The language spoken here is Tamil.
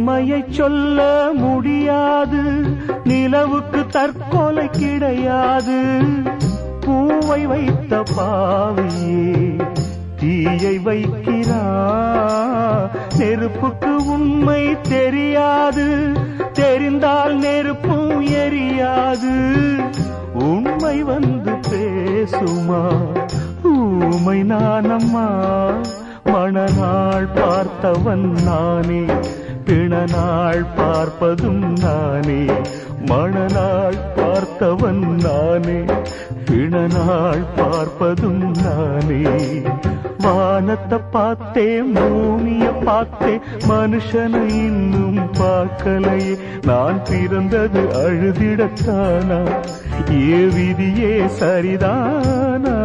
நிலைமையை சொல்ல முடியாது, நிலவுக்கு தற்கொலை கிடையாது. பூவை வைத்த பாவியே தீயை வைக்கிறா, நெருப்புக்கு உண்மை தெரியாது, தெரிந்தால் நெருப்பும் எரியாது. உண்மை வந்து பேசுமா, ஊமை நானம்மா. மணநாள் பார்த்தவன் நானே, பிணநாள் பார்ப்பதும் நானே. மணநாள் பார்த்தவன் நானே, பிணநாள் பார்ப்பதும் நானே. வானத்தை பார்த்தேன், பூமிய பார்த்தேன், மனுஷனை இன்னும் பார்க்கலையே. நான் பிறந்தது அழுதிடத்தானா, ஏ விதியே சரிதானா?